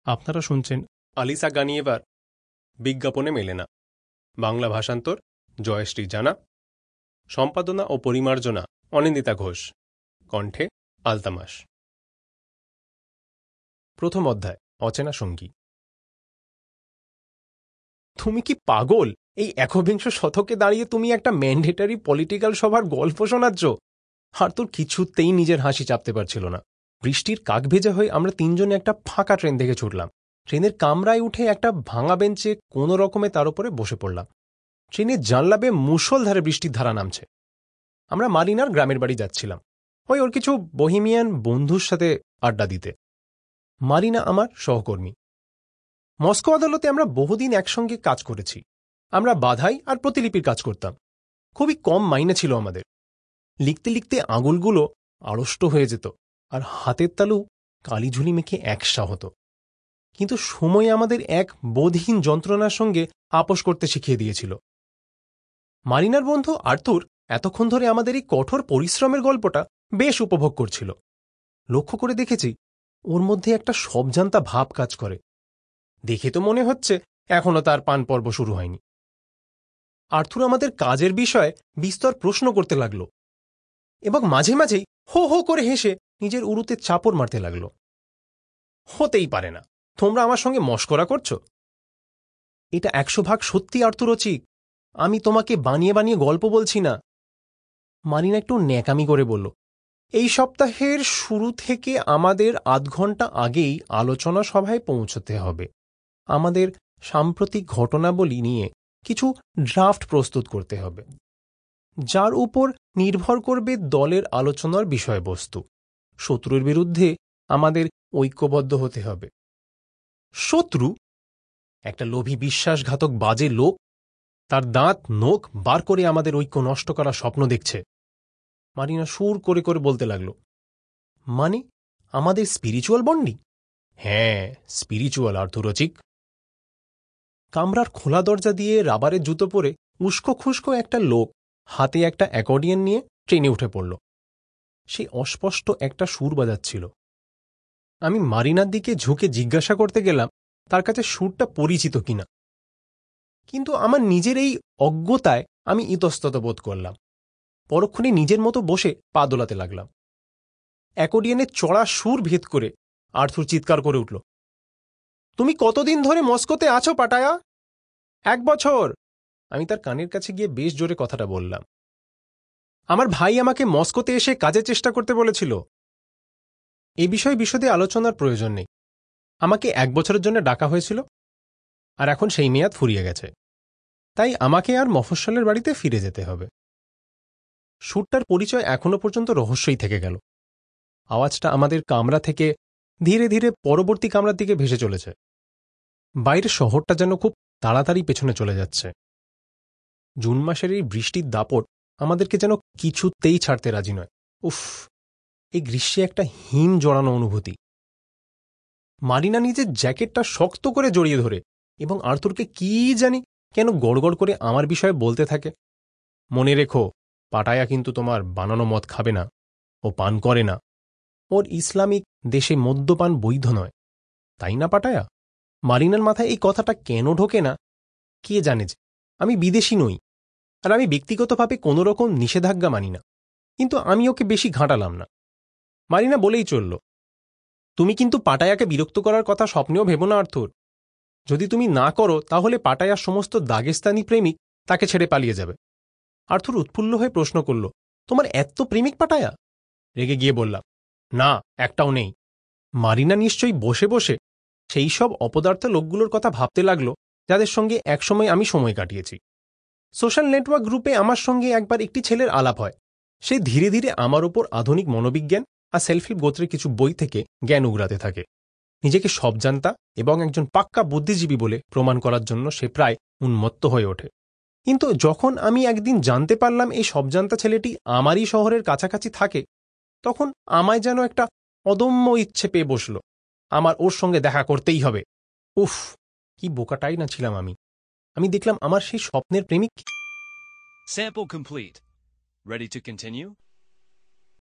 আপনারা শুনছেন আলিসা গানিয়েভার বিজ্ঞাপনে মেলে না। বাংলা ভাষান্তর জয়শ্রী জানা, সম্পাদনা ও পরিমার্জনা অনিন্দিতা ঘোষ, কণ্ঠে আলতামাস। প্রথম অধ্যায়, অচেনা সঙ্গী। তুমি কি পাগল? এই একবিংশ শতকে দাঁড়িয়ে তুমি একটা ম্যান্ডেটারি পলিটিক্যাল সভার গল্প শোনাচ্ছ? আর তোর কিছুতেই নিজের হাসি চাপতে পারছিল না। বৃষ্টির কাক ভেজা হয়ে আমরা তিনজনে একটা ফাঁকা ট্রেন দেখে ছুটলাম। ট্রেনের কামরায় উঠে একটা ভাঙা বেঞ্চে কোনো রকমে তার উপরে বসে পড়লাম। ট্রেনের জানলা বেয়ে মুষলধারে বৃষ্টির ধারা নামছে। আমরা মারিনার গ্রামের বাড়ি যাচ্ছিলাম, ওই ওর কিছু বহিমিয়ান বন্ধুর সাথে আড্ডা দিতে। মারিনা আমার সহকর্মী। মস্কো আদালতে আমরা বহুদিন একসঙ্গে কাজ করেছি। আমরা বাধাই আর প্রতিলিপির কাজ করতাম। খুবই কম মাইনে ছিল আমাদের। লিখতে লিখতে আঙুলগুলো আড়ষ্ট হয়ে যেত আর হাতের তালু কালিঝুলি মেখে একসা হতো। কিন্তু সময় আমাদের এক বোধহীন যন্ত্রণার সঙ্গে আপোষ করতে শিখিয়ে দিয়েছিল। মারিনার বন্ধু আর্তুর এতক্ষণ ধরে আমাদের এই কঠোর পরিশ্রমের গল্পটা বেশ উপভোগ করছিল। লক্ষ্য করে দেখেছি ওর মধ্যে একটা সবজান্তা ভাব কাজ করে। দেখে তো মনে হচ্ছে এখনো তার পান পর্ব শুরু হয়নি। আর্তুর আমাদের কাজের বিষয়ে বিস্তর প্রশ্ন করতে লাগল এবং মাঝে মাঝেই হো হো করে হেসে নিজের উরুতে চাপড় মারতে লাগল। হতেই পারে না, তোমরা আমার সঙ্গে মশকরা করছো? এটা 100% সত্যি আর্তুরচিক। আমি তোমাকে বানিয়ে বানিয়ে গল্প বলছি না। মারিনা একটু ন্যাকামি করে বলল, এই সপ্তাহের শুরু থেকে আমাদের আধ ঘন্টা আগেই আলোচনা সভায় পৌঁছতে হবে। আমাদের সাম্প্রতিক ঘটনাবলী নিয়ে কিছু ড্রাফট প্রস্তুত করতে হবে, যার উপর নির্ভর করবে দলের আলোচনার বিষয়বস্তু। শত্রুর বিরুদ্ধে আমাদের ঐক্যবদ্ধ হতে হবে। শত্রু? একটা লোভী বিশ্বাসঘাতক বাজে লোক তার দাঁত নোখ বার করে আমাদের ঐক্য নষ্ট করার স্বপ্ন দেখছে। মারিনা সুর করে করে বলতে লাগল, মানে আমাদের স্পিরিচুয়াল বন্ডিং? হ্যাঁ, স্পিরিচুয়াল আর্থুরচিক। কামরার খোলা দরজা দিয়ে রাবারের জুতো পরে উস্কো খুস্কো একটা লোক হাতে একটা অ্যাকর্ডিয়ন নিয়ে ট্রেনে উঠে পড়ল। সে অস্পষ্ট একটা সুর বাজাচ্ছিল। আমি মারিনার দিকে ঝুঁকে জিজ্ঞাসা করতে গেলাম তার কাছে সুরটা পরিচিত কিনা, কিন্তু আমার নিজের এই অজ্ঞতায় আমি ইতস্তত বোধ করলাম। পরক্ষণে নিজের মতো বসে পা দোলাতে লাগলাম। অ্যাকর্ডিয়নের চড়া সুর ভেদ করে আর্থুর চিৎকার করে উঠল, তুমি কতদিন ধরে মস্কোতে আছো পাটায়া? 1 বছর। আমি তার কানের কাছে গিয়ে বেশ জোরে কথাটা বললাম। আমার ভাই আমাকে মস্কোতে এসে কাজের চেষ্টা করতে বলেছিল। এই বিষয়ে বিশদে আলোচনার প্রয়োজন নেই। আমাকে 1 বছরের জন্য ডাকা হয়েছিল, আর এখন সেই মেয়াদ ফুরিয়ে গেছে। তাই আমাকে আর মফস্বলের বাড়িতে ফিরে যেতে হবে। সুরটার পরিচয় এখনো পর্যন্ত রহস্যই থেকে গেল। আওয়াজটা আমাদের কামরা থেকে ধীরে ধীরে পরবর্তী কামরার দিকে ভেসে চলেছে। বাইরের শহরটা যেন খুব তাড়াতাড়ি পেছনে চলে যাচ্ছে। জুন মাসের এই বৃষ্টির দাপট আমাদেরকে যেন কিছুতেই ছাড়তে রাজি নয়। উফ, এই গ্রীষ্মে একটা হিম জড়ানো অনুভূতি। মারিনা নিজের জ্যাকেটটা শক্ত করে জড়িয়ে ধরে এবং আর্থুরকে কি জানি কেন গড়গড় করে আমার বিষয়ে বলতে থাকে। মনে রেখো, পাটায়া কিন্তু তোমার বানানো মদ খাবে না, ও পান করে না। ওর ইসলামিক দেশে মদ্যপান বৈধ নয়, তাই না পাটায়া? মারিনার মাথায় এই কথাটা কেন ঢোকে না কে জানে। যে আমি বিদেশি নই, আর আমি ব্যক্তিগতভাবে কোনো রকম নিষেধাজ্ঞা মানি না, কিন্তু আমি ওকে বেশি ঘাঁটালাম না। মারিনা বলেই চলল, তুমি কিন্তু পাটায়াকে বিরক্ত করার কথা স্বপ্নেও ভেবো না আর্থুর। যদি তুমি না করো তাহলে পাটায়ার সমস্ত দাগেস্তানি প্রেমিক তাকে ছেড়ে পালিয়ে যাবে। আর্থুর উৎফুল্ল হয়ে প্রশ্ন করল, তোমার এত প্রেমিক পাটায়া? রেগে গিয়ে বললাম, না, একটাও নেই। মারিনা নিশ্চয়ই বসে বসে সেই সব অপদার্থ লোকগুলোর কথা ভাবতে লাগলো যাদের সঙ্গে একসময় আমি সময় কাটিয়েছি। সোশ্যাল নেটওয়ার্ক গ্রুপে আমার সঙ্গে একবার একটি ছেলের আলাপ হয়। সে ধীরে ধীরে আমার ওপর আধুনিক মনোবিজ্ঞান আর সেলফ হেল্প গোত্রের কিছু বই থেকে জ্ঞান উগরাতে থাকে। নিজেকে সবজান্তা এবং একজন পাক্কা বুদ্ধিজীবী বলে প্রমাণ করার জন্য সে প্রায় উন্মত্ত হয়ে ওঠে। কিন্তু যখন আমি একদিন জানতে পারলাম এই সবজান্তা ছেলেটি আমারই শহরের কাছাকাছি থাকে, তখন আমায় যেন একটা অদম্য ইচ্ছে পেয়ে বসল। আমার ওর সঙ্গে দেখা করতেই হবে। উফ, কি বোকাটাই না ছিলাম আমি। আমি দেখলাম আমার সেই স্বপ্নের প্রেমিক। Sample complete. Ready to continue?